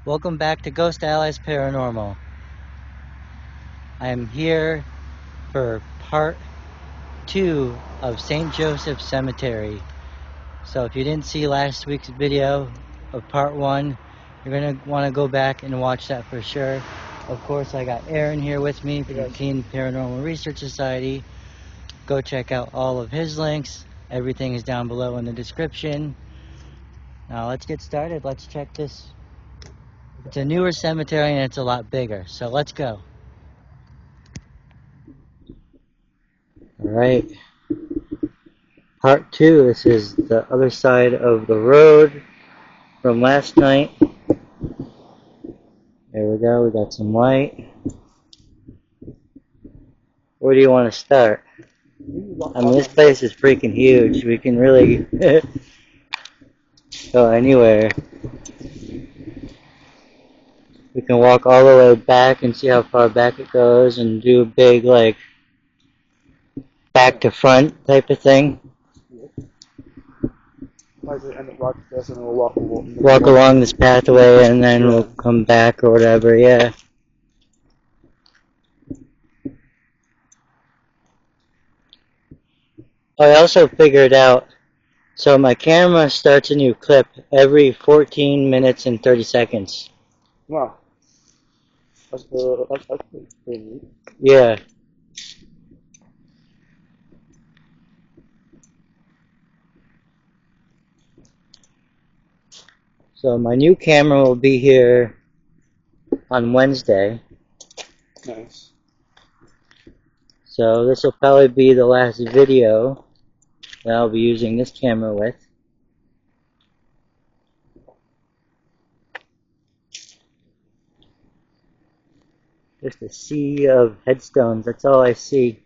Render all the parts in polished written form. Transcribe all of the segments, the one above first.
Welcome back to Ghost Allies Paranormal. I am here for part 2 of St. Joseph Cemetery. So if you didn't see last week's video of part 1, you're going to want to go back and watch that for sure. Of course, I got Aaron here with me from Keene Paranormal Research Society. Go check out all of his links. Everything is down below in the description. Now let's get started. Let's check this. It's a newer cemetery and it's a lot bigger. So let's go. Alright. Part 2. This is the other side of the road from last night. There we go. We got some light. Where do you want to start? I mean, this place is freaking huge. We can really go anywhere. We can walk all the way back and see how far back it goes and do a big, like, back to front type of thing. Walk along this pathway and then we'll come back or whatever, yeah. I also figured out, so my camera starts a new clip every 14 minutes and 30 seconds. Wow. That's pretty neat. Yeah. So my new camera will be here on Wednesday. Nice. So this will probably be the last video that I'll be using this camera with. Just a sea of headstones, that's all I see.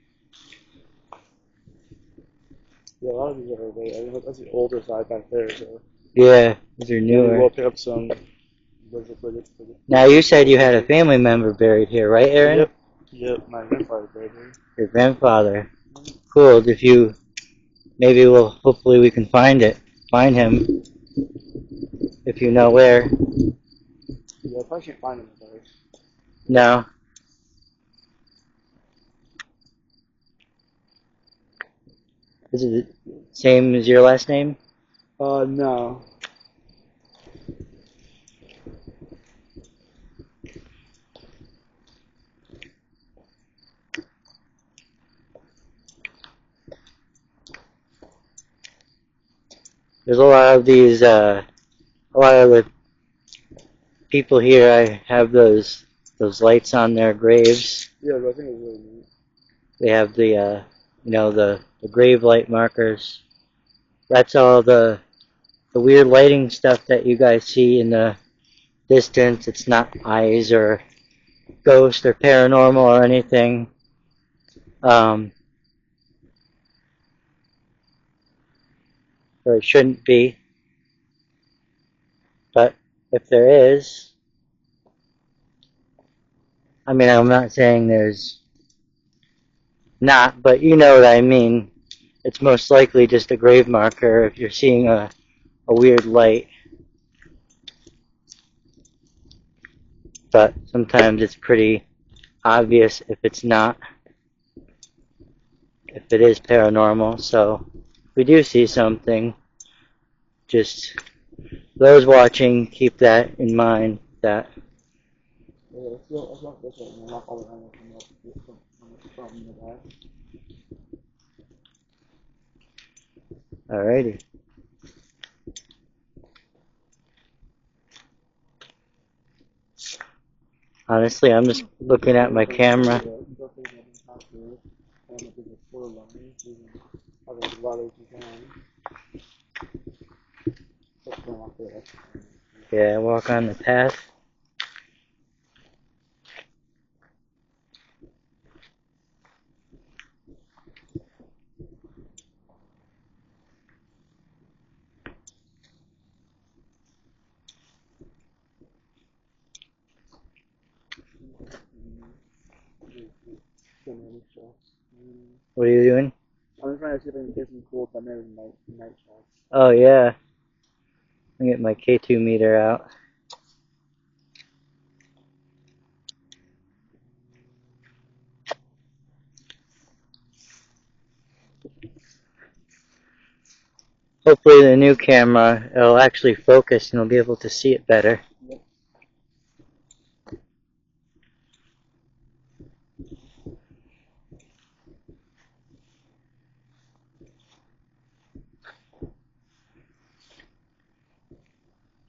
Yeah, a lot of these are way. I mean, that's the older side back there. So Yeah, these are maybe newer. we'll pick up some. Now you said you had a family member buried here, right, Aaron? Yep. Yep. My grandfather buried here. Your grandfather. Cool. If you, maybe hopefully we can find him, if you know where. Yeah, I probably can't find him though. No. Is it the same as your last name? No. There's a lot of these, a lot of the people here, I have those lights on their graves. Yeah, but I think it was really neat. They have the, the grave light markers. That's all the weird lighting stuff that you guys see in the distance. It's not eyes or ghost or paranormal or anything. Or it shouldn't be. But if there is, I mean, I'm not saying there's not, but you know what I mean. It's most likely just a grave marker if you're seeing a weird light. But sometimes it's pretty obvious if it's not, if it is paranormal. So if we do see something, just those watching, keep that in mind. That Yeah, let's go this way and we'll walk all the way from the back. alrighty. Honestly, I'm just looking at my camera. Yeah, walk on the path. What are you doing? I'm trying to see if I can get some cool but never night shots. Oh yeah. Let me get my K2 meter out. Hopefully the new camera, it'll actually focus and I'll be able to see it better. Yep.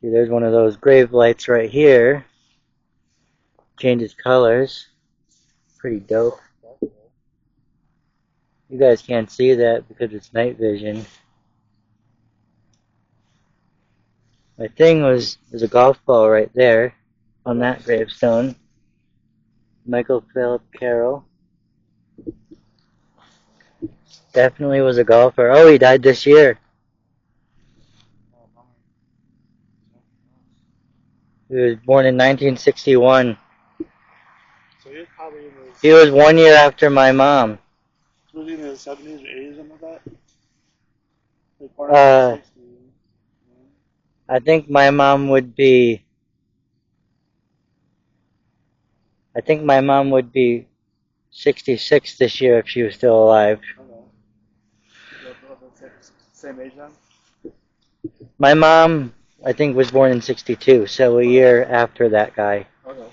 See, there's one of those grave lights right here. Changes colors. Pretty dope. You guys can't see that because it's night vision. My thing was, there's a golf ball right there on that gravestone. Michael Philip Carroll. Definitely was a golfer. Oh, he died this year. He was born in 1961. So he was probably in his. He was 1 year after my mom. Was he in his 70s or 80s, something like that? Like part of the 60s. I think my mom would be. I think my mom would be 66 this year if she was still alive. Okay. Same age then? My mom, I think, was born in 62, so a year after that guy. Okay.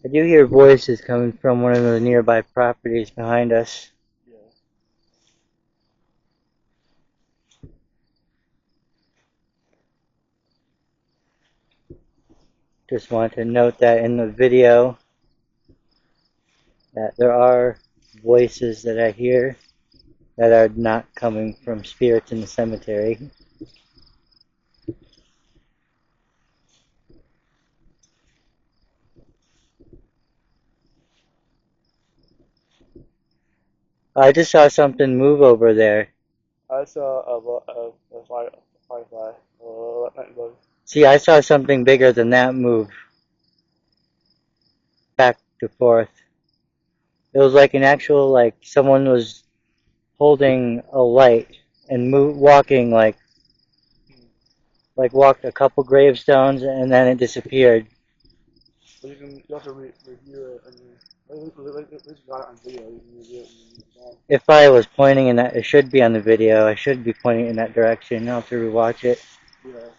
I do hear voices coming from one of the nearby properties behind us. Yeah. Just want to note that in the video that there are voices that I hear that are not coming from spirits in the cemetery. I just saw something move over there. I saw a firefly. Night bug. See, I saw something bigger than that move back to forth. It was like an actual, like someone was holding a light and walking like walked a couple gravestones and then it disappeared. But you have to review it. At least you got it on video. You can review it and If I was pointing in that, it should be on the video. I should be pointing in that direction. I'll have to rewatch it. yeah.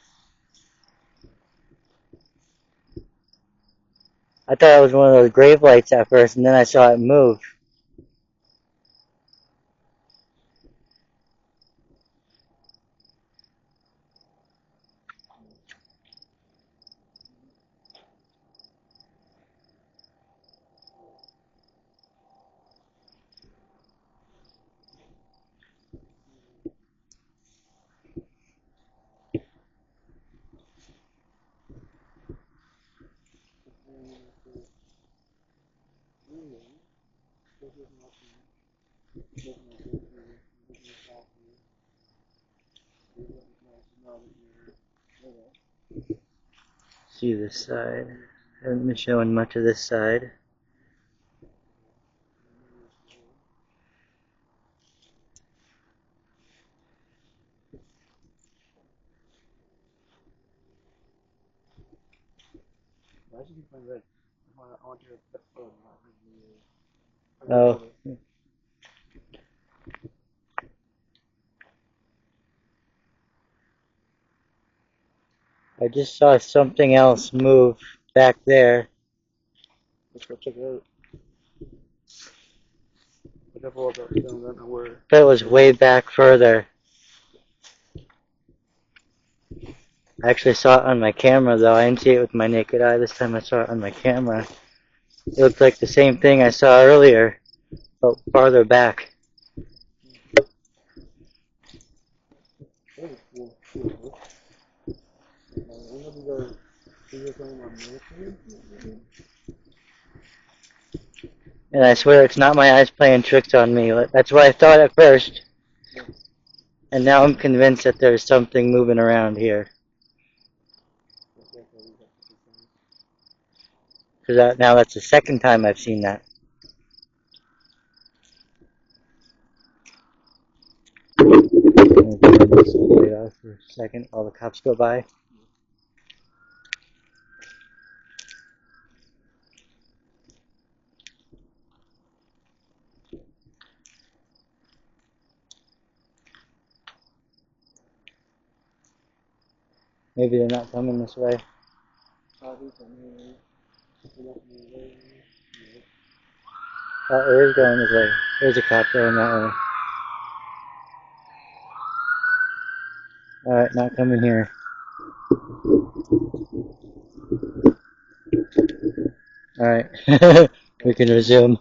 I thought it was one of those grave lights at first, and then I saw it move. See this side. I haven't been showing much of this side. I should be playing red. I want your phone. Oh. I just saw something else move back there. Let's go check it out. I got all about then where. But it was way back further. I actually saw it on my camera though. I didn't see it with my naked eye. This time I saw it on my camera. It looked like the same thing I saw earlier, but farther back. That is cool. I wonder if you guys playing on military. And I swear it's not my eyes playing tricks on me. That's what I thought at first. And now I'm convinced that there's something moving around here. Because now that's the second time I've seen that. I'm gonna turn this light off for a second while the cops go by. Maybe they're not coming this way. Oh, it is going this way. There's a cop going that way. Alright, not coming here. Alright, we can resume.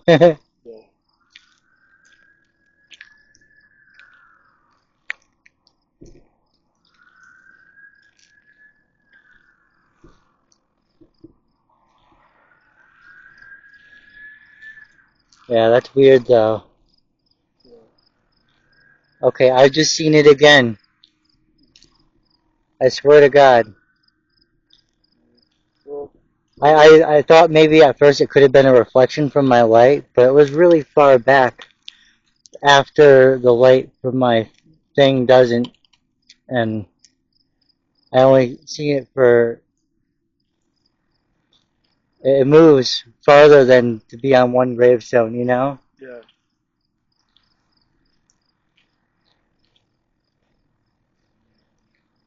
Yeah, that's weird though. Okay, I've just seen it again. I swear to God. I thought maybe at first it could have been a reflection from my light, but it was really far back after the light from my thing doesn't, and I only see it for, it moves farther than to be on one gravestone, you know? Yeah.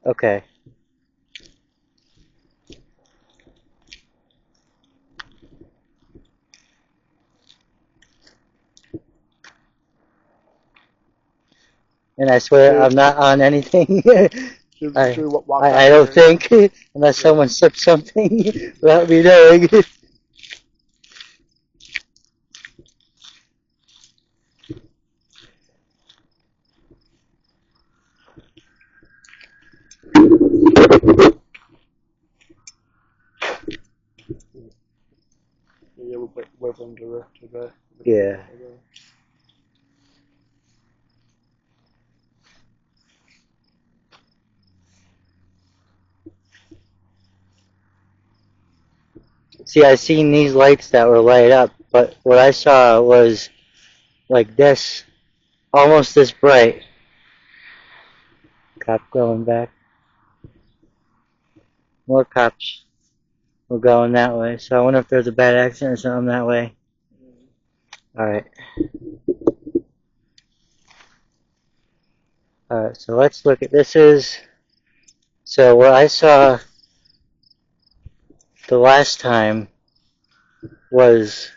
Okay. And I swear I'm not on anything. I don't think, unless someone slipped something without me knowing. Yeah, we'll wait for them to go. Yeah. See, I seen these lights that were light up, but what I saw was like this, almost this bright. Cop going back. More cops were going that way, so I wonder if there's a bad accident or something that way. Alright. Alright, so let's look at this. So what I saw the last time was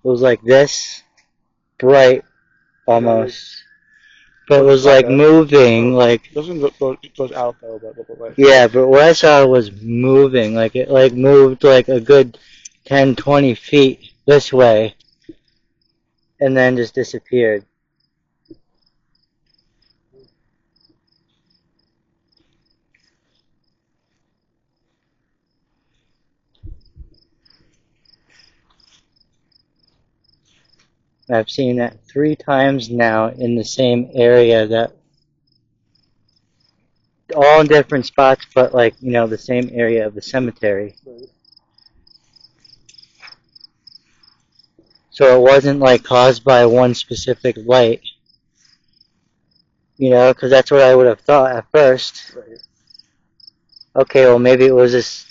like this, bright almost. But it was like moving, like. Doesn't goes out though, but Yeah, but what I saw was moving, like it like moved like a good 10, 20 feet this way, and then just disappeared. I've seen that 3 times now in the same area, that all in different spots, but like, you know, the same area of the cemetery. So it wasn't like caused by one specific light, you know, because that's what I would have thought at first. Okay, well maybe it was just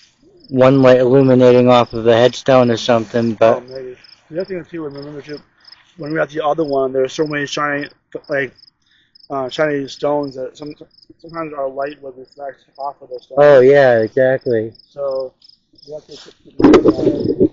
one light illuminating off of a headstone or something, but. Oh, maybe. The other thing too, remember too, when we got the other one, there were so many shiny, like, shiny stones that sometimes our light would reflect off of those stones. Oh yeah, exactly. So you have to keep in mind.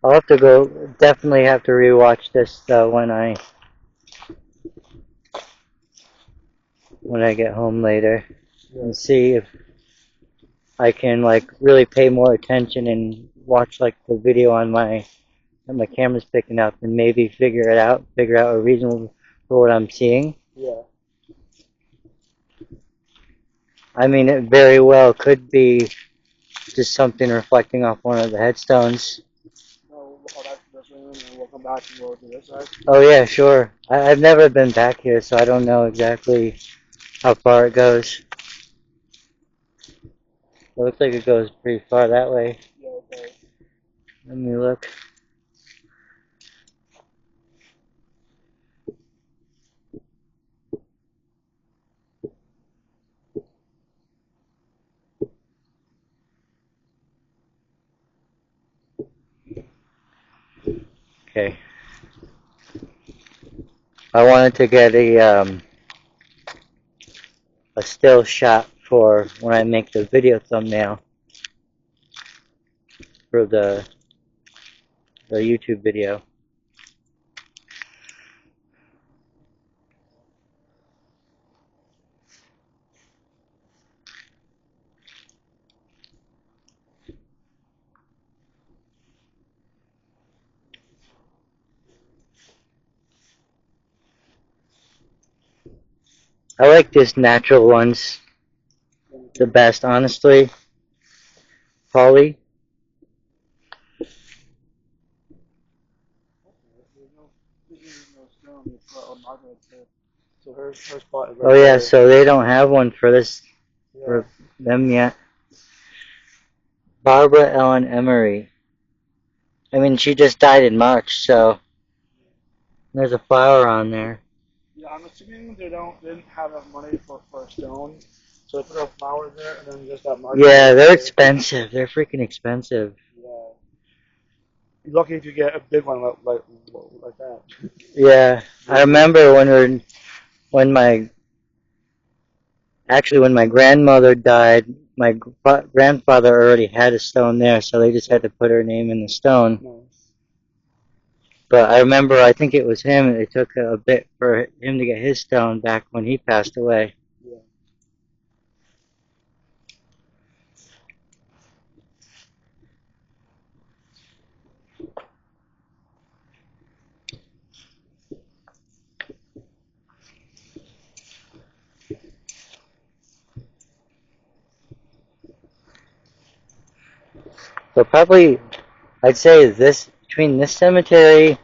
I'll have to go. Definitely have to rewatch this when I get home later and see if I can like really pay more attention and watch like the video on that my camera's picking up and maybe figure out a reason for what I'm seeing. Yeah. I mean, it very well could be just something reflecting off one of the headstones. No, we'll back to this room and we'll come back and we'll do this side. Oh yeah, sure. I've never been back here, so I don't know exactly how far it goes. It looks like it goes pretty far that way. Yeah, okay. Let me look. Okay. I wanted to get a still shot for when I make the video thumbnail for the YouTube video. I like this natural ones the best, honestly. Polly. There's no stone. It's a marker too. So her spot is right Oh yeah, there. so they don't have one for this Yeah. for them yet. Barbara Ellen Emery. I mean, she just died in March, so there's a flower on there. Yeah, I'm assuming they didn't have enough money for a stone, so they put a flower there and then just that marker. Yeah, they're expensive. They're freaking expensive. Yeah. You're lucky if you get a big one like that. Yeah, I remember when my actually when my grandmother died, my grandfather already had a stone there, so they just had to put her name in the stone. Nice. But I remember, I think it was him. It took a bit for him to get his stone back when he passed away. Yeah. So probably, I'd say this between this cemetery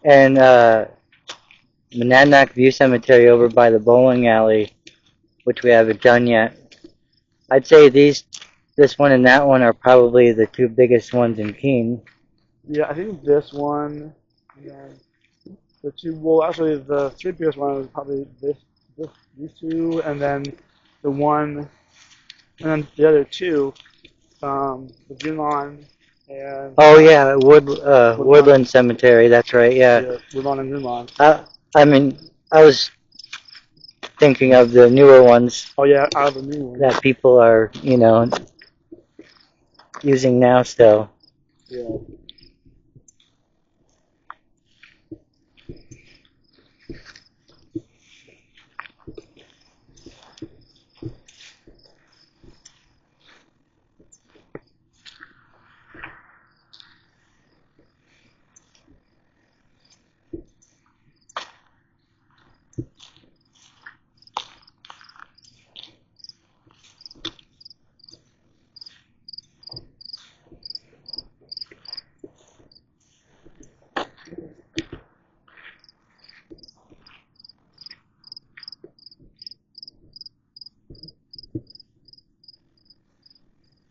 and Monadnock View Cemetery over by the bowling alley, which we haven't done yet. I'd say this one and that one are probably the two biggest ones in Keene. Yeah, I think this one, and the two. Well, actually, the three biggest one is probably these two, and then the one, and then the other two, the Green Lawn and Oh yeah, Woodland Cemetery. That's right. Yeah. Woodlawn and Green Lawn. I mean, I was thinking of the newer ones Oh yeah, out of the new one. that people are, using now still. Yeah.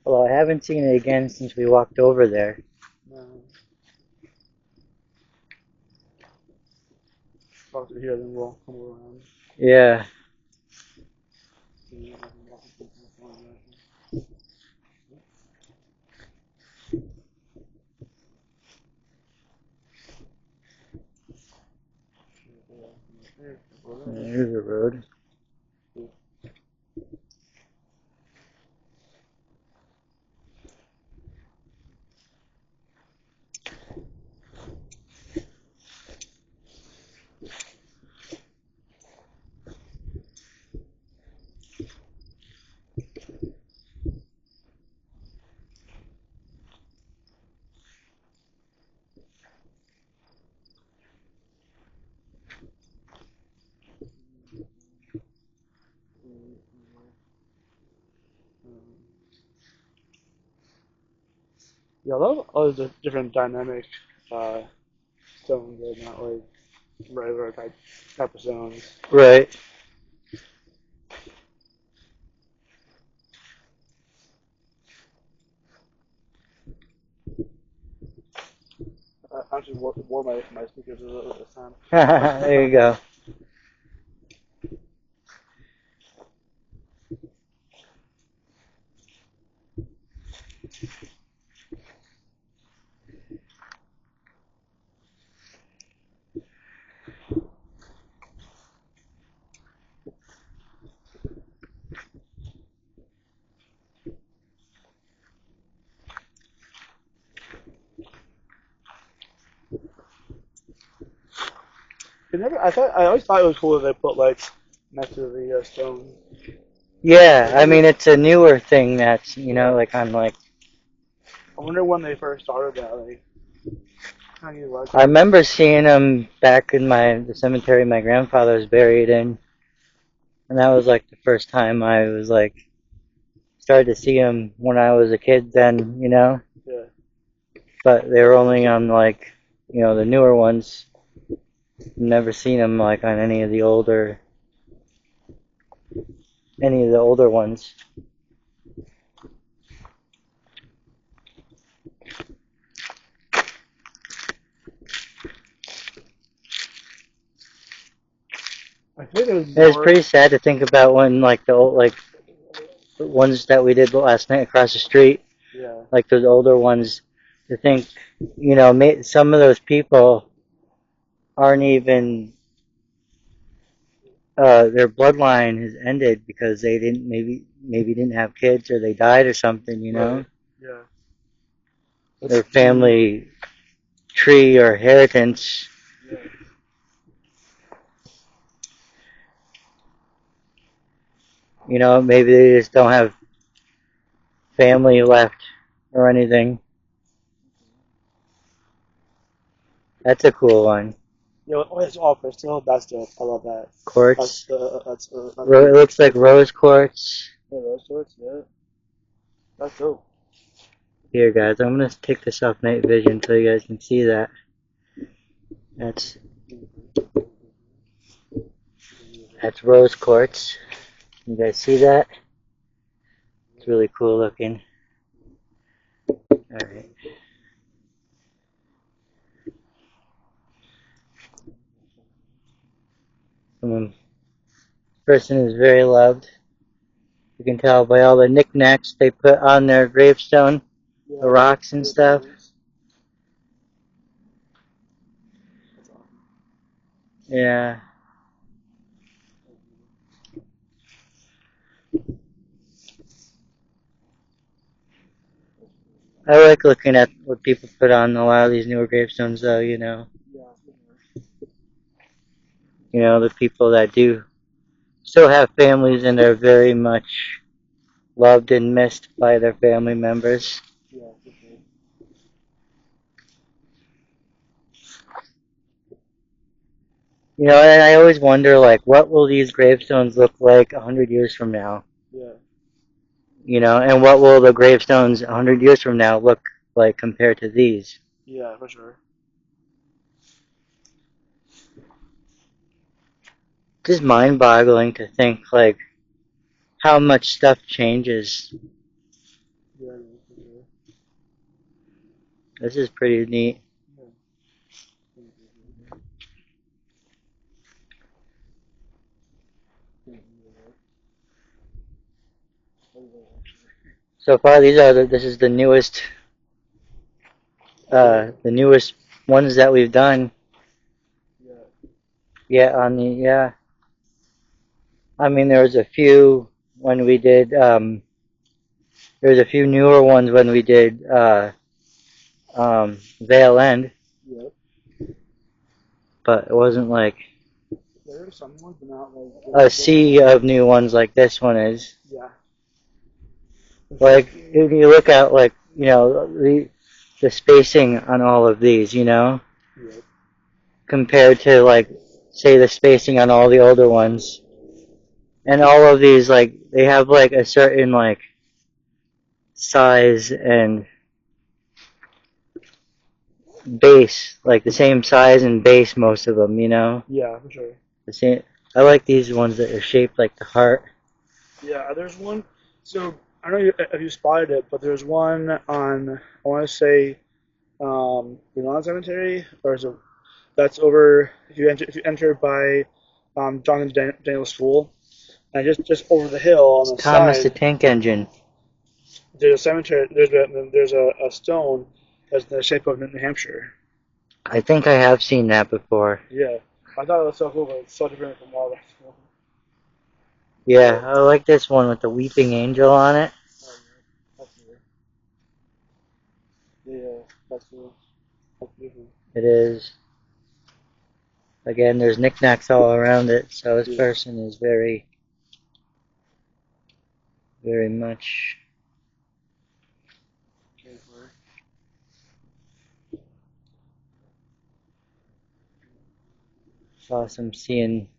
Well, I haven't seen it again since we walked over there. No. Talk to here, then we'll come around. Yeah. There's a road. Yeah, a lot of other different dynamic stones are not like regular type of stones. Right. I actually wore my speakers a little this time. There you go. I always thought it was cool that they put lights next to the stone. Yeah, I mean it's a newer thing that's like on like I wonder when they first started that. Like, tiny lights. I remember seeing them back in the cemetery my grandfather was buried in, and that was like the first time I was like started to see them when I was a kid. Then Yeah. but they were only on like the newer ones. Never seen them like on any of the older ones. I think there's It was more. pretty sad to think about when like the ones that we did last night across the street, Yeah. like those older ones. To think, some of those people aren't even their bloodline has ended because they didn't maybe didn't have kids or they died or something. Right. Yeah. Their family tree or inheritance. Yeah. Maybe they just don't have family left or anything. That's a cool one. Yeah. Oh, it's all crystal. That's dope. I love that. Quartz. That's It looks like rose quartz. yeah, rose quartz. Yeah. That's dope. Here, guys, I'm gonna take this off night vision so you guys can see that. That's rose quartz. You guys see that? It's really cool looking. All right. This person is very loved. You can tell by all the knickknacks they put on their gravestone, Yeah. the rocks and stuff. That's awesome. Yeah. I like looking at what people put on a lot of these newer gravestones, though. Yeah. The people that do still have families and they're very much loved and missed by their family members. Yeah. For sure. And I always wonder, like, what will these gravestones look like 100 years from now? Yeah. And what will the gravestones 100 years from now look like compared to these? Yeah. For sure. It's just mind-boggling to think, like, how much stuff changes. Yeah. For sure. This is pretty neat. So far, this is the newest ones that we've done. Yeah. I mean, there was a few when we did. There was a few newer ones when we did Vale End, Yeah. but it wasn't like There are some ones, but not like a sea of new ones like this one is. Yeah. Like if you look at like the spacing on all of these, Yeah. compared to like say the spacing on all the older ones, and all of these like they have like a certain like size and base, like the same size and base, most of them, you know? Yeah, for sure. The same. I like these ones that are shaped like the heart. Yeah, there's one. So I don't know if you spotted it, but there's one on, I want to say, Milan Cemetery, or is it, that's over if you enter by Jonathan Daniels School, and just over the hill on the Thomas the side, Tank Engine. there's a cemetery. There's a stone that's in the shape of New Hampshire. I think I have seen that before. Yeah, I thought it was so cool, but it's so different from all that. Yeah, I like this one with the weeping angel on it. That's weird. Yeah, that's cool. That's beautiful. It is. Again, there's knickknacks all around it, so this person is very, very much. It's awesome seeing.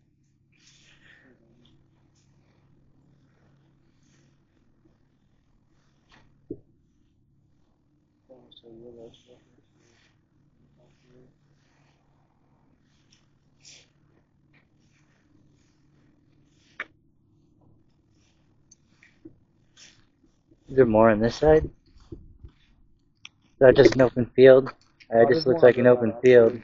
Is there more on this side? Is that just an open field? It just looks like an open field.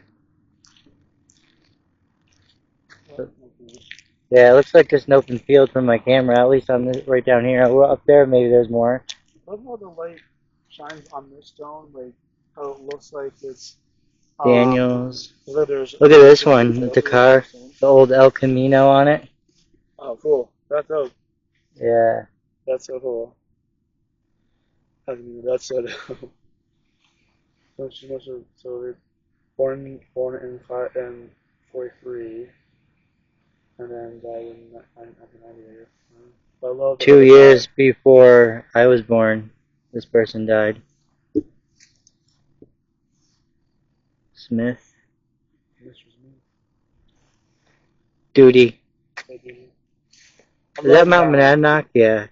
Yeah, it looks like just an open field from my camera, at least on this, right down here. Up there, maybe there's more. Love how the light shines on this stone, like how it looks like it's Daniels. Look at this one with the car, the old El Camino on it. Oh, cool. That's dope. Yeah. That's so cool. That's so dope. So they're born in 43, and then died in 1998. I love 2 years before I was born, this person died. Smith. Duty. Is that Mount Monadnock? Yeah.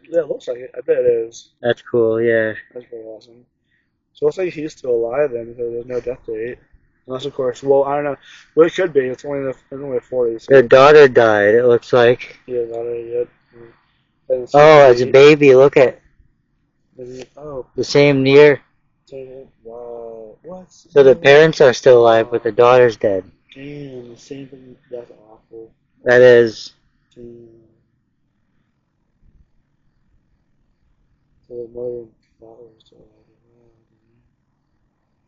Yeah, it looks like it. I bet it is. That's cool, yeah. That's pretty awesome. So it looks like he's still alive then, because there's no death date. Unless, of course, well, I don't know. Well, it could be. It's only the 40s. So. Their daughter died, it looks like. Yeah, not yet. Oh, as a baby, look at. Oh. The same year. Wow. What? So the parents are still alive, but the daughter's dead. Damn, the same thing. That's awful. That is. Damn. So the mother and father are still alive.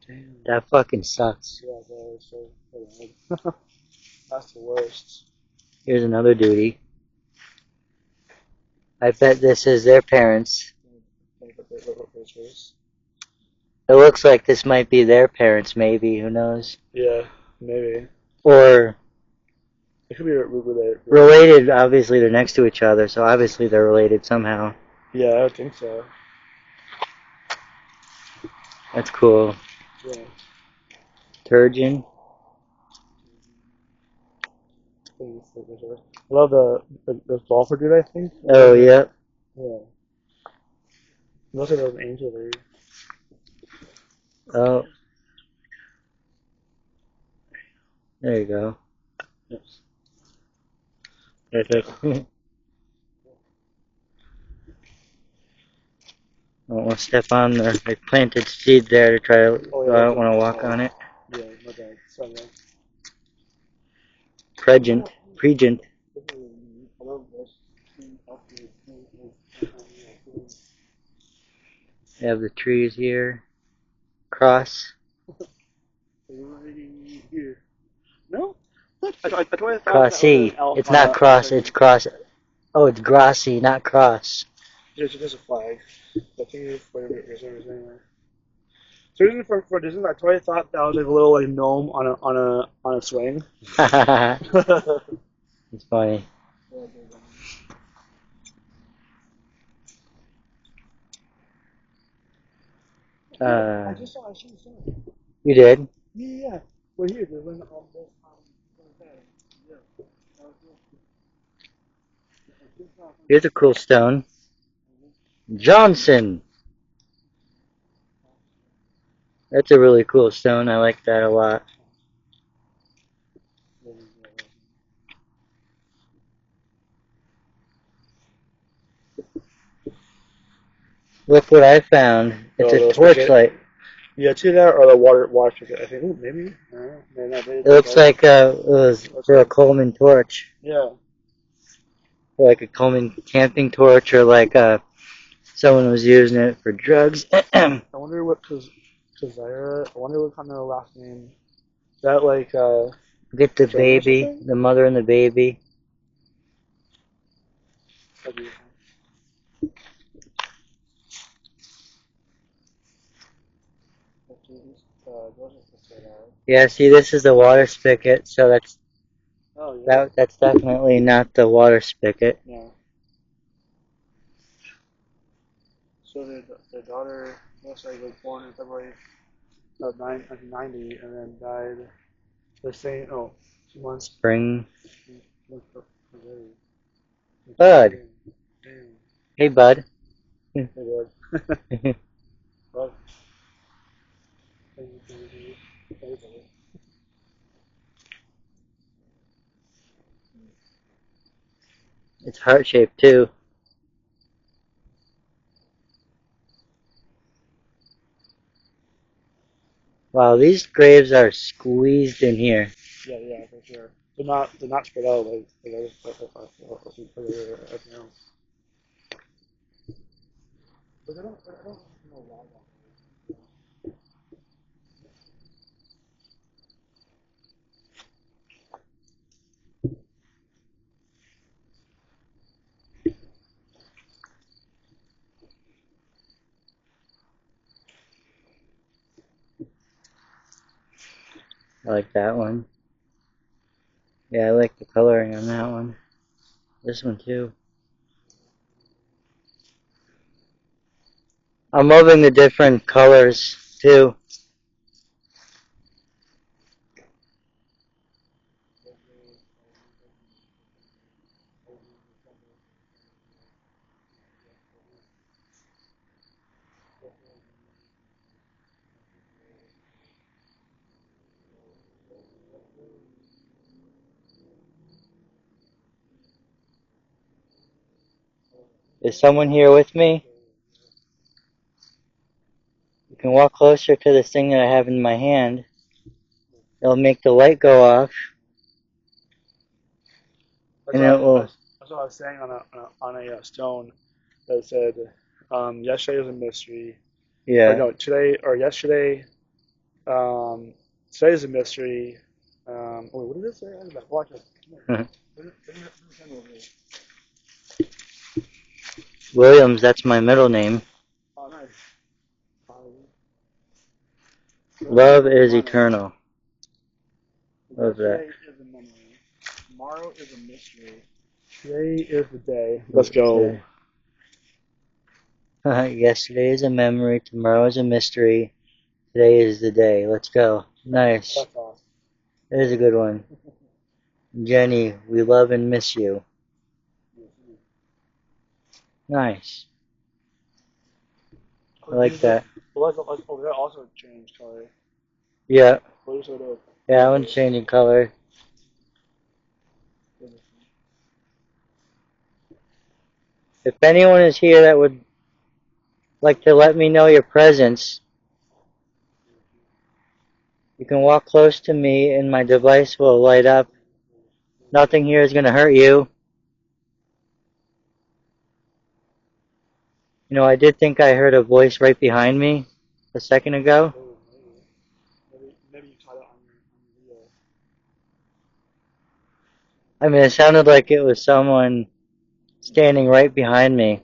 Damn. That fucking sucks. Yeah, that is so bad. That's the worst. Here's another duty. I bet this is their parents. It looks like this might be their parents, maybe. Who knows? Yeah, maybe. Or it could be related. Related, obviously they're next to each other, so obviously they're related somehow. Yeah, I would think so. That's cool. Yeah. Turgeon. I love the golfer dude, I think. Oh, yeah. Yeah. It looks like there was an angel there. Oh. There you go. Yes. Perfect. I don't want to step on the I planted seed there to try to. Oh, yeah, I don't want to walk on it. Yeah, my bad. Sorry. Pregent. Pregent. We have the trees here. Cross. Here. No? I Crossy. It's not cross, it's cross. Oh, it's grassy, not cross. There's a flag. I think it's for reserves anyway. So even for Disney, I totally thought that was like a little like gnome on a swing. It's funny. I just saw. I should have seen it. You did? Yeah. We're here. There's one on this. Here's a cool stone. Johnson. That's a really cool stone. I like that a lot. Look what I found. It's a torchlight. Yeah, to that or the water spigot. I think. Ooh, maybe. I don't know. Maybe not, It looks like it was for a Coleman torch. Yeah. Or like a Coleman camping torch, or like someone was using it for drugs. I wonder what Kazira. I wonder what kind of last name. Is that like Get the baby, the mother and the baby. Yeah, see, this is the water spigot, so that's that's definitely not the water spigot. Yeah. So their daughter most likely was born in February of 1990 and then died the same. Oh, 2 months. Spring. Bud. Damn. Hey, bud. Hey, bud. Bud. It's heart shaped too. Wow, these graves are squeezed in here. Yeah, for sure. They're not spread out like everything else. But I don't know why. I like that one. Yeah, I like the coloring on that one. This one too. I'm loving the different colors too. Is someone here with me? You can walk closer to this thing that I have in my hand. It'll make the light go off. And it will. That's what I was saying on a stone that said, yesterday was a mystery. Yeah. Or no, today or yesterday. Today is a mystery. What did it say? Watch it. Williams, that's my middle name. Oh, nice. Love is eternal. Love that. Yesterday is a memory. Tomorrow is a mystery. Today is the day. Let's go. Yesterday is a memory, tomorrow is a mystery, today is the day. Let's go. Nice. That's awesome. That is a good one. Jenny, we love and miss you. Nice. I like that. Well, that also changed color. Yeah. Yeah, that one's changing color. If anyone is here that would like to let me know your presence, you can walk close to me and my device will light up. Nothing here is going to hurt you. You know, I did think I heard a voice right behind me a second ago. Maybe you caught it on your video. I mean, it sounded like it was someone standing right behind me.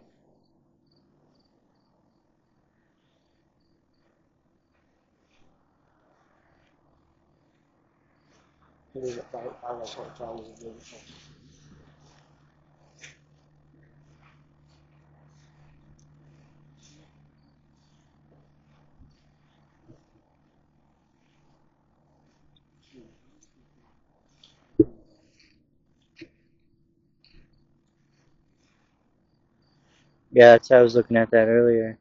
Yeah, I was looking at that earlier.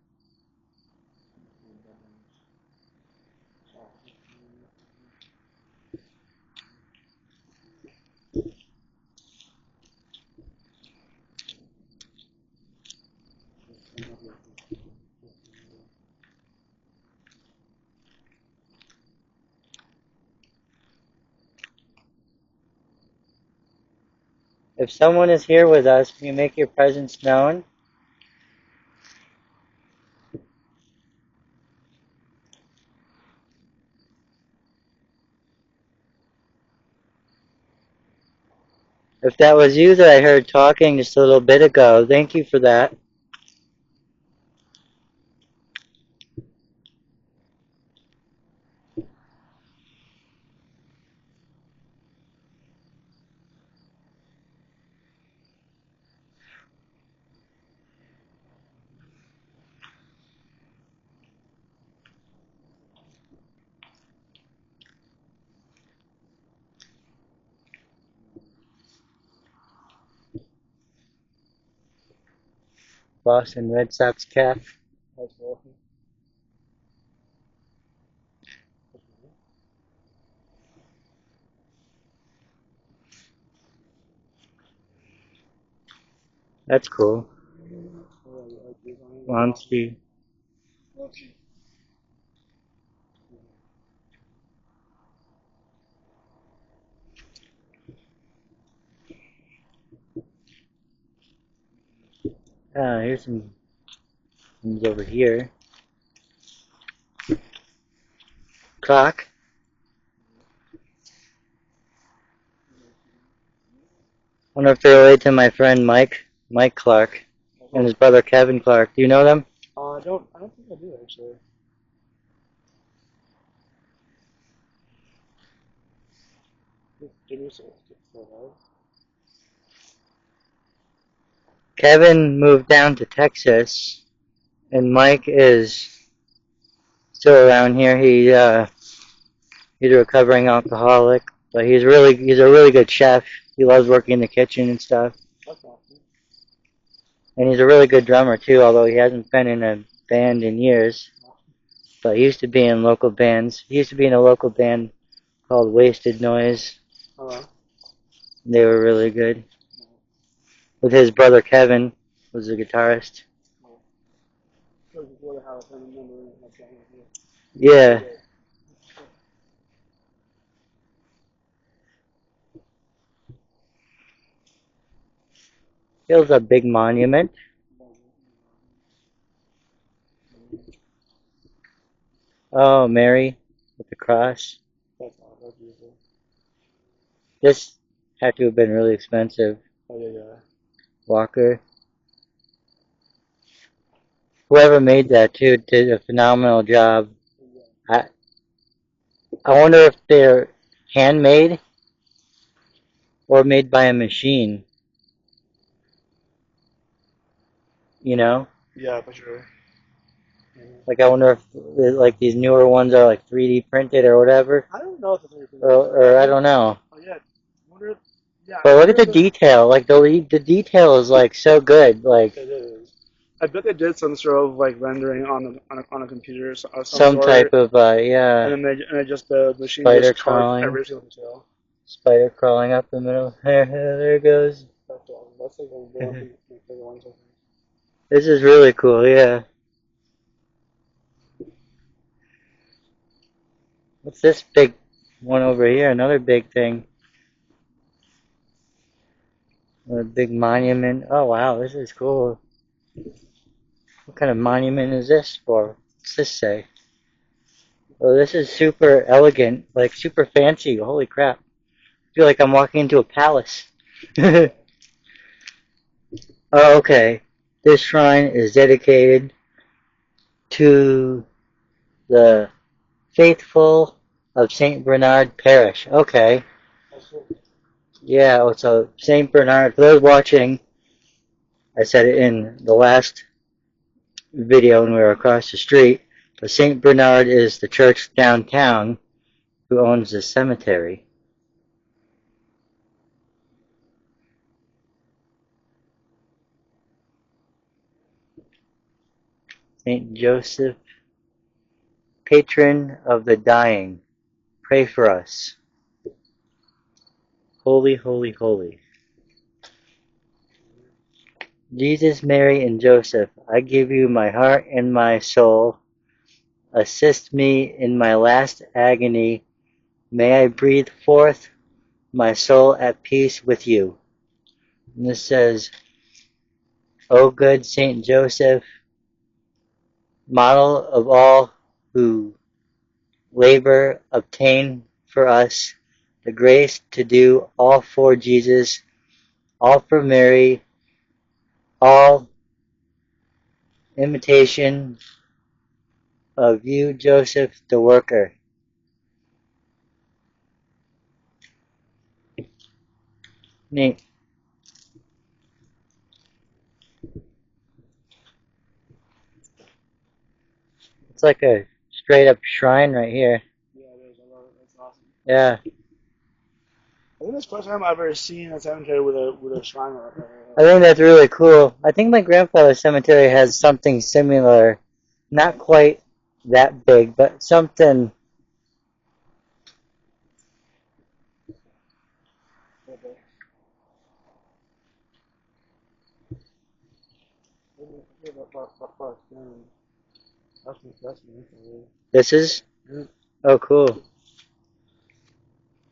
If someone is here with us, can you make your presence known? If that was you that I heard talking just a little bit ago, thank you for that. Boston Red Sox cap. That's cool. That's cool. Lonsky. Here's some things over here. Clock. I wonder if they're related to my friend Mike Clark, and his brother Kevin Clark. Do you know them? I don't think I do actually. Kevin moved down to Texas, and Mike is still around here. He's a recovering alcoholic, but he's a really good chef. He loves working in the kitchen and stuff. That's awesome. And he's a really good drummer too, although he hasn't been in a band in years. But he used to be in local bands. He used to be in a local band called Wasted Noise. Uh-huh. They were really good. With his brother Kevin, was the guitarist. Yeah. Here's a big monument. Oh, Mary with the cross. That's beautiful. This had to have been really expensive. Oh yeah. Walker. Whoever made that too did a phenomenal job. I wonder if they're handmade or made by a machine. You know? Yeah, for sure. Like I wonder if like these newer ones are like 3D printed or whatever. I don't know if it's 3D printed. Or I don't know. Oh yeah. Wonder if, yeah. But look at the detail. Like the detail is like so good. Like it is. I bet they did some sort of like rendering on a computer of some some sort. type of yeah. And then they just the machine Spider just carved crawling. every single detail. Spider crawling up the middle. There it goes. That's like one of This is really cool, yeah. What's this big one over here? Another big thing. A big monument. Oh wow, this is cool. What kind of monument is this for? What's this say? Oh, this is super elegant, like super fancy. Holy crap. I feel like I'm walking into a palace. Oh, okay. This shrine is dedicated to the faithful of St. Bernard Parish. Okay. Yeah, so St. Bernard, for those watching, I said it in the last video when we were across the street, but St. Bernard is the church downtown who owns the cemetery. St. Joseph, patron of the dying, pray for us. Holy, holy, holy. Jesus, Mary, and Joseph, I give you my heart and my soul. Assist me in my last agony. May I breathe forth my soul at peace with you. And this says, O good Saint Joseph, model of all who labor, obtain for us the grace to do all for Jesus, all for Mary, all imitation of you, Joseph, the worker. Neat. It's like a straight up shrine right here. Yeah, it is. I love it. That's awesome. Yeah. I think that's the first time I've ever seen a cemetery with a shrine on it. I think that's really cool. I think my grandfather's cemetery has something similar. Not quite that big, but something. That's me. This is? Yeah. Oh, cool.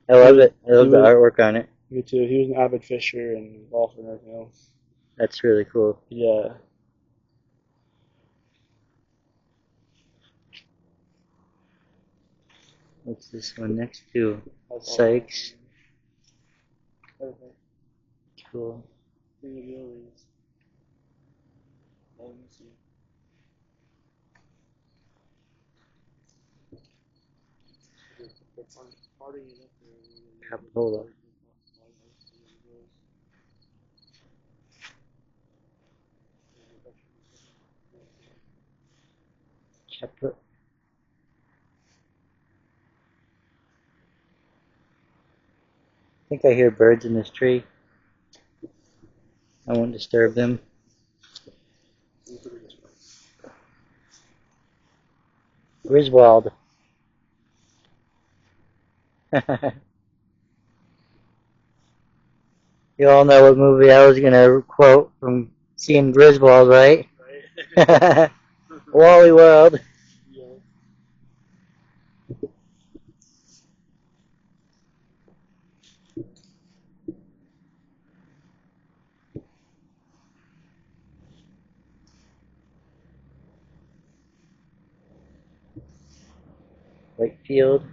I love it. I love the artwork on it. Me too. He was an avid fisher and golfer and everything else. That's really cool. Yeah. What's this one next to? Sykes. Cool. Capola. Chapter. I think I hear birds in this tree. I won't disturb them. Griswold. You all know what movie I was gonna quote from seeing Griswold, right? Right. Wally World. Yeah. Whitefield.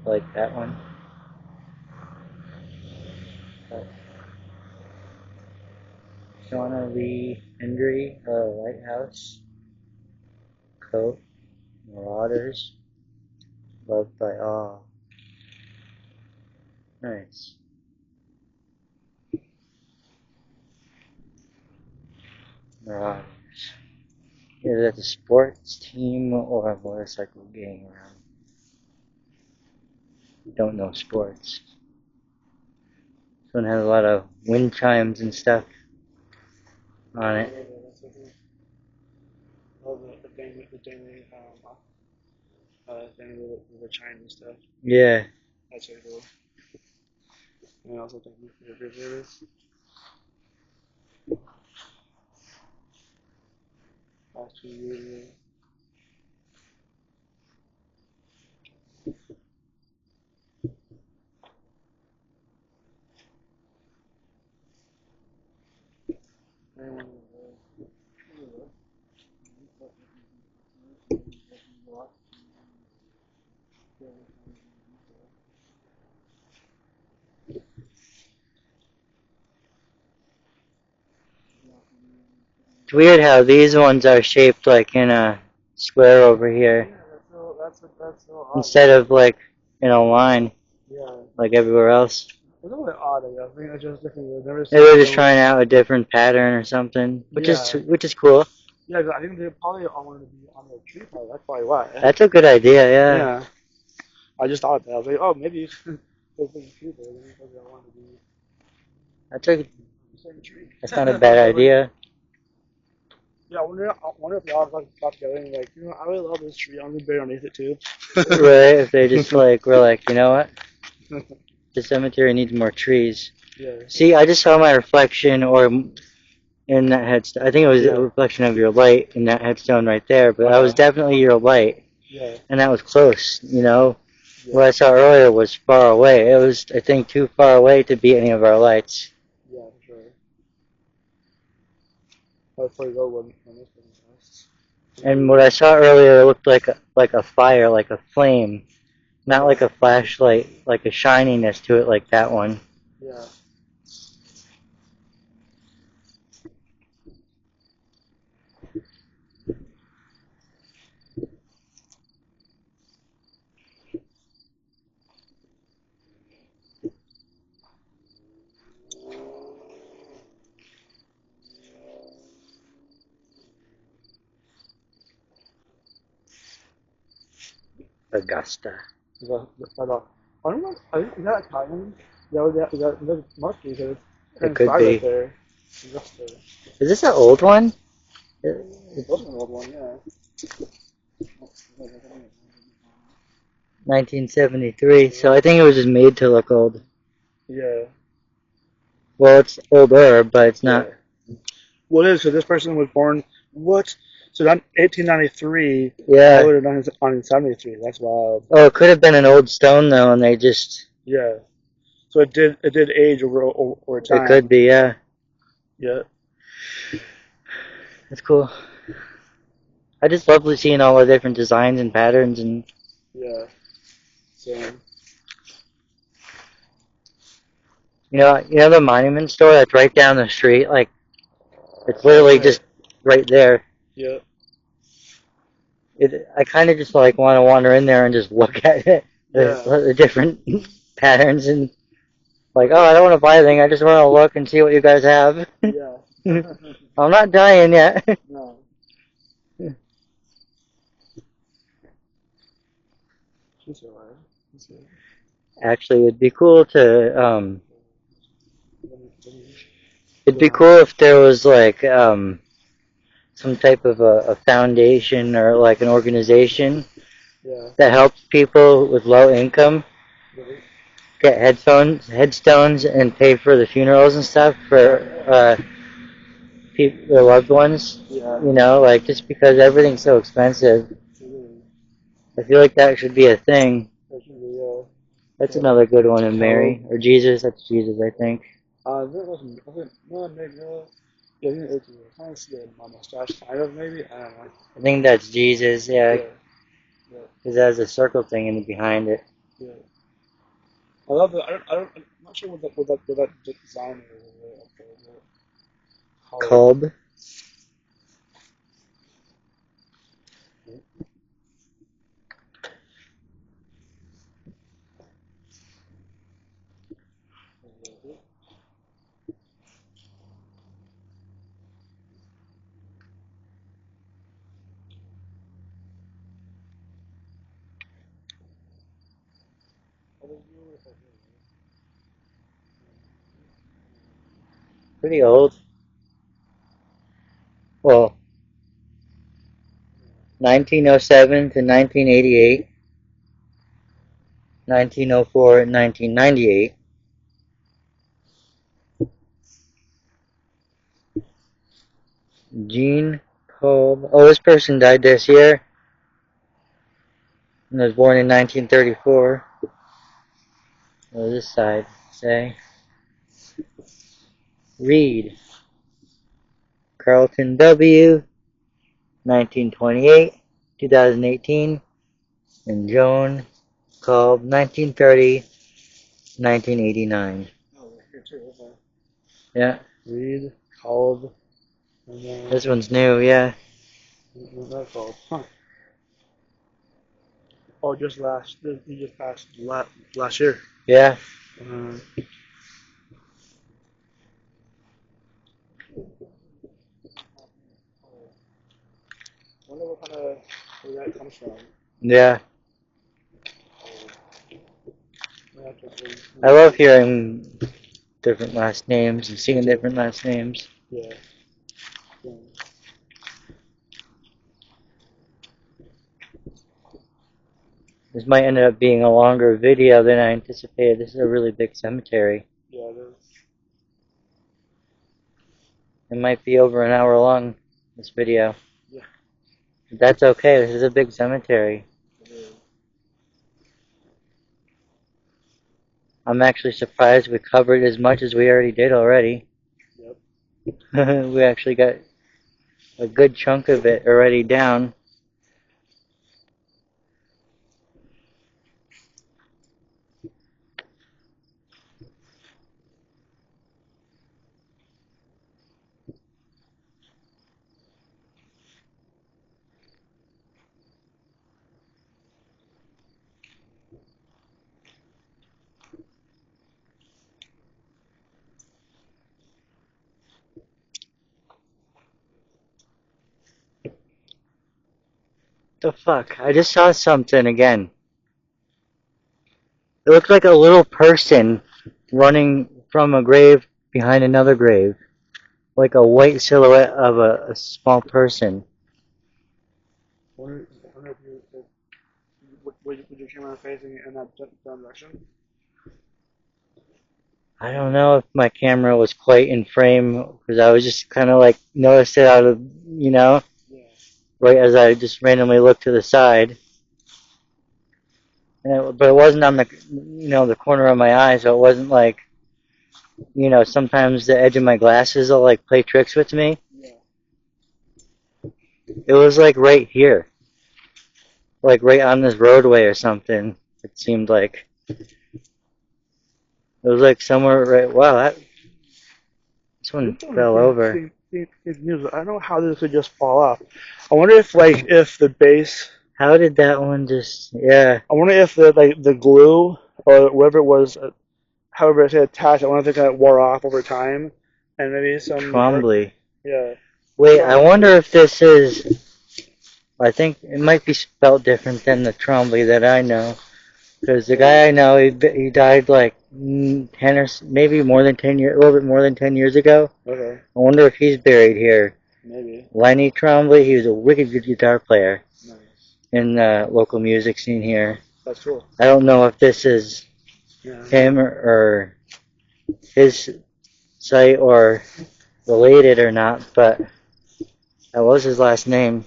I like that one. Shauna Lee Hendry, Lighthouse. Coat. Marauders. Loved by all. Nice. Marauders. Either that's a sports team or a motorcycle gang around. Don't know sports. This one has a lot of wind chimes and stuff on it. Love the thing with the chime and stuff. Yeah. That's really cool. And also thank you for your service. Last 2 years. It's weird how these ones are shaped like in a square over here That's so odd. instead of like in a line Yeah. like everywhere else. It's a little bit odd, I guess. I think I just looking. I've never seen. Maybe they're just trying out a different pattern or something, which is cool. Yeah, I think they probably all wanted to be on the tree part. That's probably why. That's a good idea, yeah. Yeah. I just thought that. I was like, oh, maybe those things tree there. Maybe I wanted to be That's a the same tree. that's not a bad idea. Yeah, I wonder if they all got together and like, you know, I really love this tree. I'm gonna bury underneath it too. Right? If they just like were like, you know what? The cemetery needs more trees. Yeah. See, I just saw my reflection or in that headstone. I think it was a reflection of your light in that headstone right there, but that was definitely your light. Yeah. And that was close, you know? What I saw earlier was far away. It was, I think, too far away to be any of our lights. Yeah, for sure. That's probably go when this one lasts. And what I saw earlier looked like a fire, like a flame, not like a flashlight, like a shininess to it, like that one. Yeah. Augusta. Is that, I don't know. I think, is that Italian? Yeah, that must be because it's It kind of could side right be. there. Just there. Is this an old one? It was an old one, yeah. 1973. So I think it was just made to look old. Yeah. Well, it's older, but it's Yeah. not. Well, it is. So this person was born. What? So that 1893. Yeah. I would have done it on 73. That's wild. Oh, it could have been an old stone though, and they just. Yeah. So it did age over It could time. be, yeah. Yeah. That's cool. I just love seeing all the different designs and patterns, and Yeah. So you know the monument store that's right down the street. Like it's literally just right there. yeah. I kind of just like want to wander in there and just look at it, Yeah. the different patterns, and like, oh, I don't want to buy anything. I just want to look and see what you guys have. Yeah. I'm not dying yet. No. She's alright. Actually, it'd be cool to it'd be cool if there was like some type of a foundation or like an organization Yeah. that helps people with low income Really? get headstones, and pay for the funerals and stuff for their loved ones. Yeah. You know, like just because everything's so expensive, I feel like that should be a thing. That's another good one in Mary or Jesus. That's Jesus, I think. That wasn't. I think no, maybe. Yeah, I think it's kind of see my mustache, kind of maybe. I don't know. I think that's Jesus. Yeah, Yeah. Yeah. because it has a circle thing in behind it. Yeah. I love it. I'm not sure what that design is. Kolb. Pretty old. Well, 1907 to 1988, 1904 and 1998. Gene Kolb. Oh, this person died this year and was born in 1934. Oh, this side, say. Reed. Carlton W. 1928, 2018. And Joan Kolb, 1930, 1989. Oh, here too. Okay. Yeah. Reed, Kolb, This one's new, yeah. what's that called? Huh. Oh, he just passed last year. Yeah. Uh, wonder what kind of where that comes from. Yeah. Yeah, I love hearing different last names and seeing different last names. yeah. Yeah. This might end up being a longer video than I anticipated. This is a really big cemetery. Yeah, it is. It might be over an hour long, this video. Yeah. But that's okay. This is a big cemetery. It is. I'm actually surprised we covered as much as we already did already. Yep. We actually got a good chunk of it already down. The fuck? I just saw something again. It looked like a little person running from a grave behind another grave. Like a white silhouette of a small person. Wonder if you would your camera facing in that direction? I don't know if my camera was quite in frame because I was just kind of like noticed it out of, Yeah. right as I just randomly looked to the side. But it wasn't on the, the corner of my eye, so it wasn't like, sometimes the edge of my glasses will like play tricks with me. Yeah. It was like right here, like right on this roadway or something. It seemed like it was like somewhere right. Wow, this one fell over. I don't know how this would just fall off. I wonder if the base. How did that one just? Yeah. I wonder if the glue or whatever it was, however it's attached. I wonder if it kind of wore off over time, and maybe some. Trombley. Yeah. Wait, I wonder if this is. I think it might be spelled different than the Trombley that I know. Because the guy I know, he died like 10 or maybe more than 10 years, a little bit more than 10 years ago. Okay. I wonder if he's buried here. Maybe. Lenny Trombley, he was a wicked good guitar player Nice. in the local music scene here. That's cool. I don't know if this is him or his site or related or not, but that was his last name.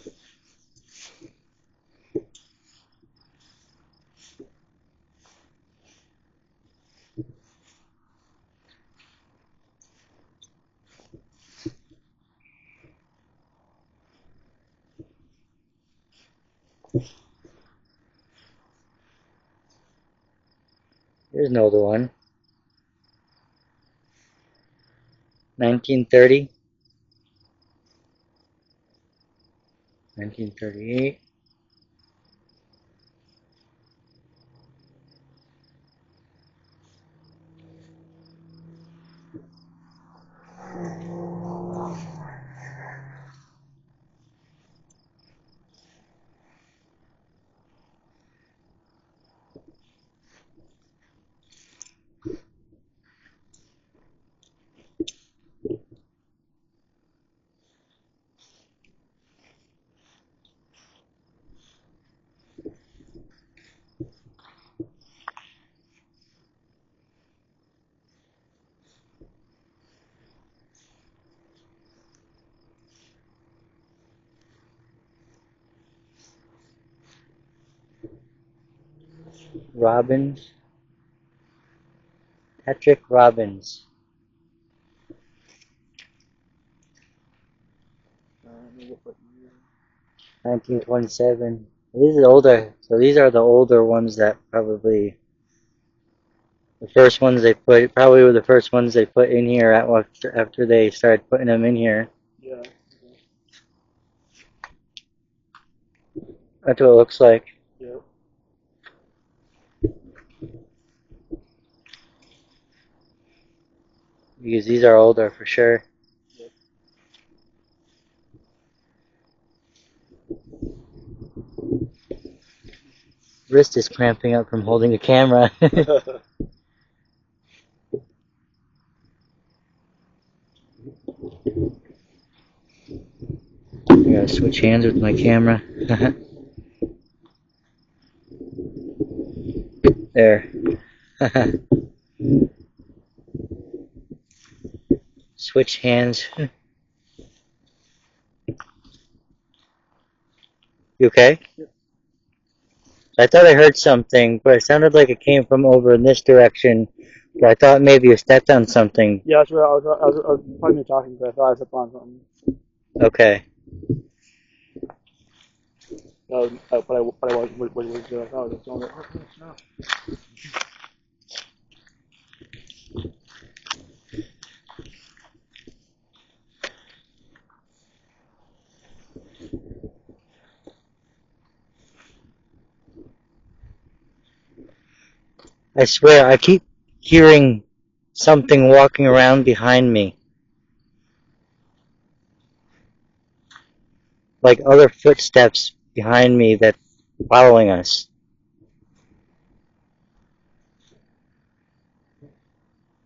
Here's another one. 1930. 1938. Robbins. Patrick Robbins. 1927. These are older, so these are the older ones that probably the first ones they put, probably were the first ones they put in here after they started putting them in here. Yeah. That's what it looks like. Yep. Because these are older for sure. Yep. Wrist is cramping up from holding the camera. I gotta switch hands with my camera. There. Switch hands. You okay? Yep. I thought I heard something, but it sounded like it came from over in this direction. But I thought maybe you stepped on something. Yeah, that's right. I was probably talking, but I thought I stepped on something. Okay. But I was doing. Oh, it's only. Oh, no. I swear, I keep hearing something walking around behind me. Like other footsteps behind me that's following us.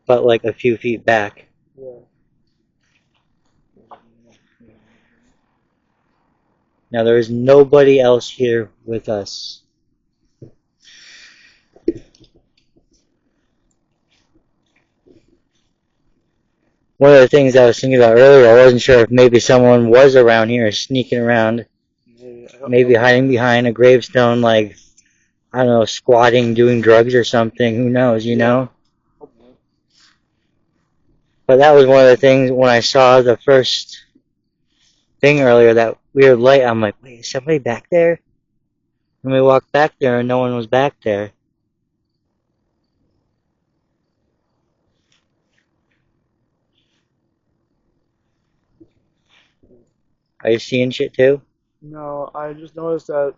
But like a few feet back. Yeah. Now there is nobody else here with us. One of the things I was thinking about earlier, I wasn't sure if maybe someone was around here sneaking around, maybe hiding behind a gravestone, like, I don't know, squatting, doing drugs or something. Who knows, you know? But that was one of the things when I saw the first thing earlier, that weird light, I'm like, wait, is somebody back there? And we walked back there and no one was back there. Are you seeing shit too? No, I just noticed that.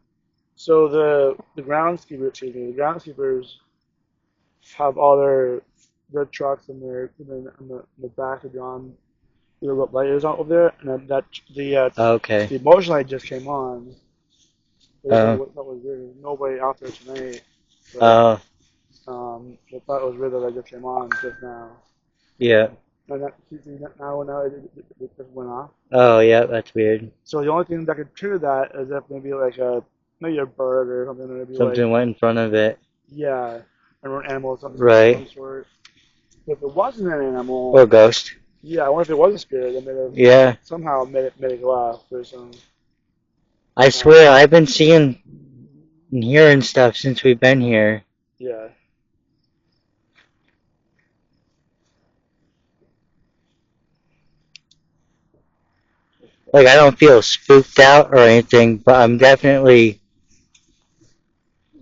So the groundskeeper, excuse me, the groundskeepers have all their trucks and their in the back of on the light is on over there, and then that Okay. the motion light just came on. I thought Uh, that was weird. Nobody out there tonight, but uh, I thought it was weird that that just came on just now. yeah. And now it just went off. Oh, yeah, that's weird. So the only thing that could trigger that is if maybe like maybe a bird or something, or maybe like Something went in front of it. yeah, or an animal of some Right. sort. If it wasn't an animal, Or ghost. yeah, I wonder if it was a spirit that made it Yeah. somehow made it go off or some. I swear, I've been seeing and hearing stuff since we've been here. Yeah. Like, I don't feel spooked out or anything, but I'm definitely,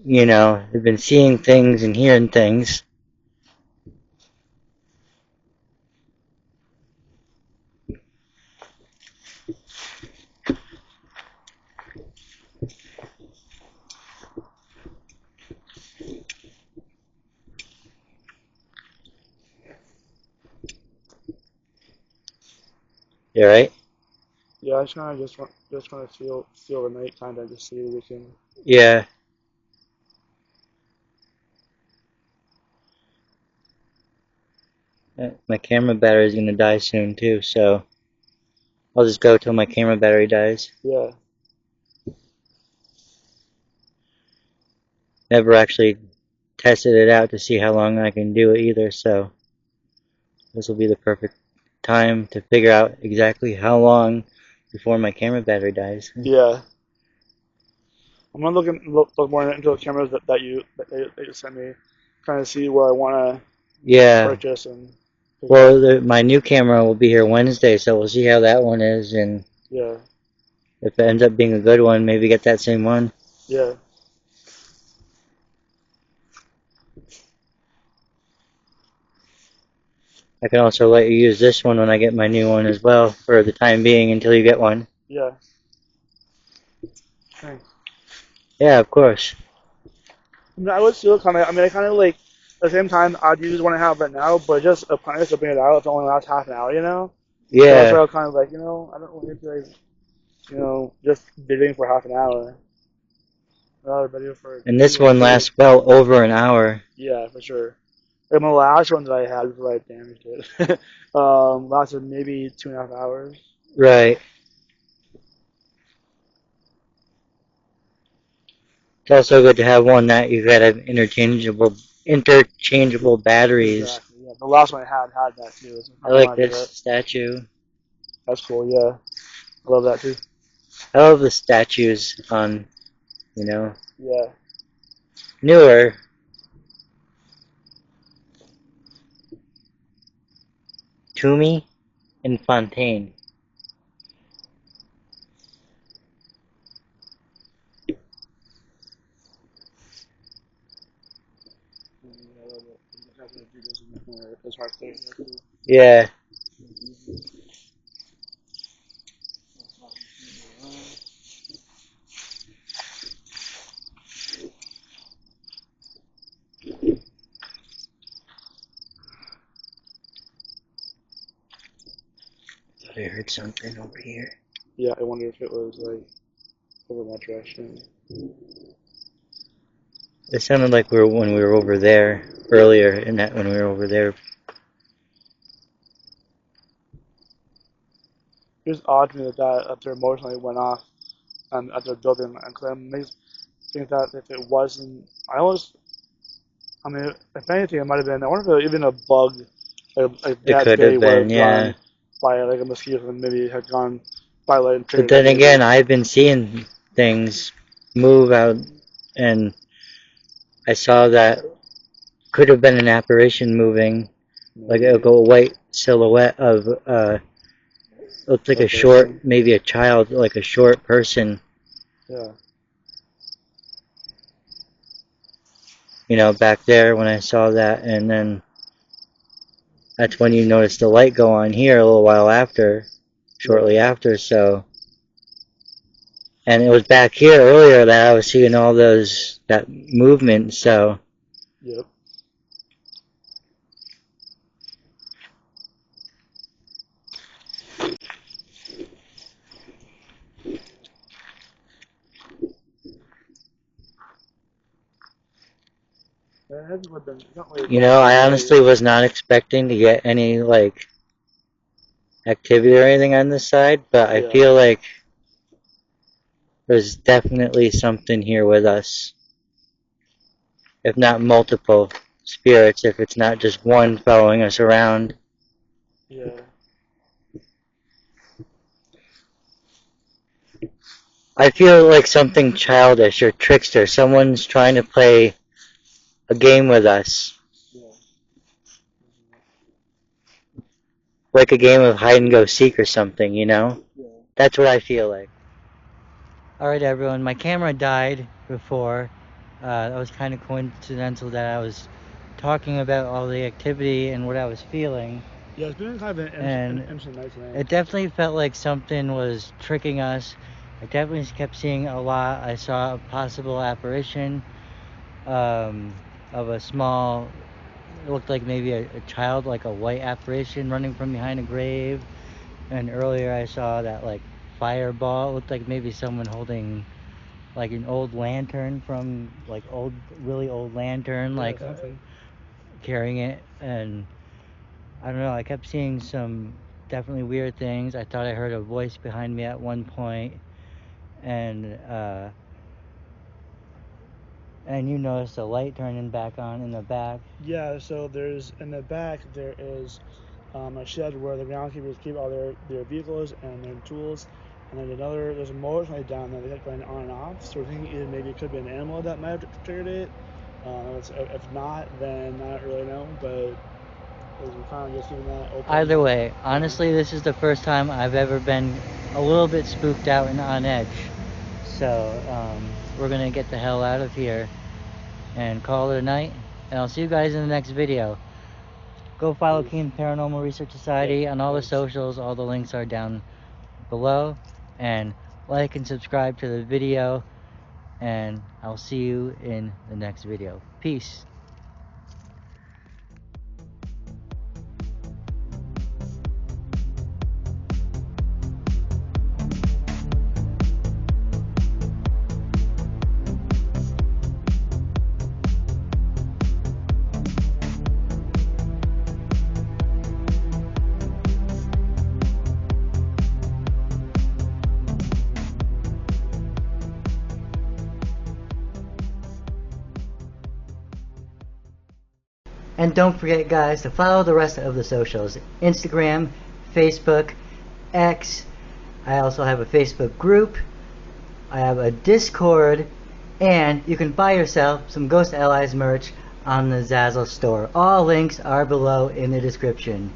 have been seeing things and hearing things. You right? Yeah, I just kind of just want to feel the night kind of just see if we can. Yeah. My camera battery is gonna die soon too, so I'll just go till my camera battery dies. Yeah. Never actually tested it out to see how long I can do it either, so this will be the perfect time to figure out exactly how long before my camera battery dies. Yeah. I'm gonna look more into the cameras that you sent me, kind of see where I want to Yeah. purchase and pick up. Well, my new camera will be here Wednesday, so we'll see how that one is, and Yeah. if it ends up being a good one, maybe get that same one. Yeah. I can also let you use this one when I get my new one as well, for the time being until you get one. Yeah. Thanks. Yeah, of course. I mean, I would still kind of. I mean, I kind of like. At the same time, I'd use the one I have right now, but just a plan to bring it out. If it only lasts half an hour, you know. So that's why I Yeah, was kind of like, I don't really feel like, just bidding for half an hour. I'd rather bid for and this two or one three. lasts well over an hour. Yeah, for sure. Like my last one that I had before I damaged it, lasted maybe 2.5 hours. Right. It's also good to have one that you got have interchangeable batteries. Exactly. Yeah, the last one I had that too. So I I kind of like want to do this that. statue. That's cool. Yeah, I love that too. I love the statues on, Yeah. newer. Toomey and Fontaine. It's hard to Yeah. I heard something over here. Yeah, I wonder if it was like over that direction. It sounded like when we were over there earlier, in that when we were over there. It was odd to me that their motion light went off at their building, and cause it makes me think that if it wasn't, I mean, if anything, it might have been. I wonder if even a bug, like It that could day, have would been, have yeah. gone by like a mosquito and maybe had gone by light and But triggered it. then again, Maybe. I've been seeing things move out, and I saw that could have been an apparition moving, like a white silhouette of looked like a short, maybe a child, like a short person, Yeah. you know, back there when I saw that, and then that's when you noticed the light go on here a little while after, shortly after, so. And it was back here earlier that I was seeing all that movement, so. Yep. It hasn't really been. It's not really You know, dark I or honestly light. was not expecting to get any, like, activity or anything on this side, but I Yeah. feel like there's definitely something here with us. If not multiple spirits, if it's not just one following us around. Yeah. I feel like something childish or trickster. Someone's trying to play a game with us. Yeah. Like a game of hide and go seek or something, you know? Yeah. That's what I feel like. Alright, everyone, my camera died before. That was kind of coincidental that I was talking about all the activity and what I was feeling. Yeah, it's been kind of an And interesting night tonight. it definitely felt like something was tricking us. I definitely kept seeing a lot. I saw a possible apparition of a small, it looked like maybe a child, like a white apparition running from behind a grave. And earlier I saw that like fireball. It looked like maybe someone holding like an old lantern from like really old lantern, Yeah, like something. carrying it. And I don't know, I kept seeing some definitely weird things. I thought I heard a voice behind me at one point, and you noticed a light turning back on in the back. Yeah, so there's in the back there is a shed where the groundskeepers keep all their vehicles and their tools, and then there's a motorcycle down there that kept going on and off. So we're thinking either maybe it could be an animal that might have triggered it. If not, then I don't really know, but we're kind of just keeping that open. Either way, honestly, this is the first time I've ever been a little bit spooked out and on edge. So we're gonna get the hell out of here and call it a night. And I'll see you guys in the next video. Go follow Keene Paranormal Research Society on all the socials. All the links are down below. And like and subscribe to the video. And I'll see you in the next video. Peace. And don't forget, guys, to follow the rest of the socials. Instagram, Facebook, X. I also have a Facebook group. I have a Discord. And you can buy yourself some Ghost Allies merch on the Zazzle store. All links are below in the description.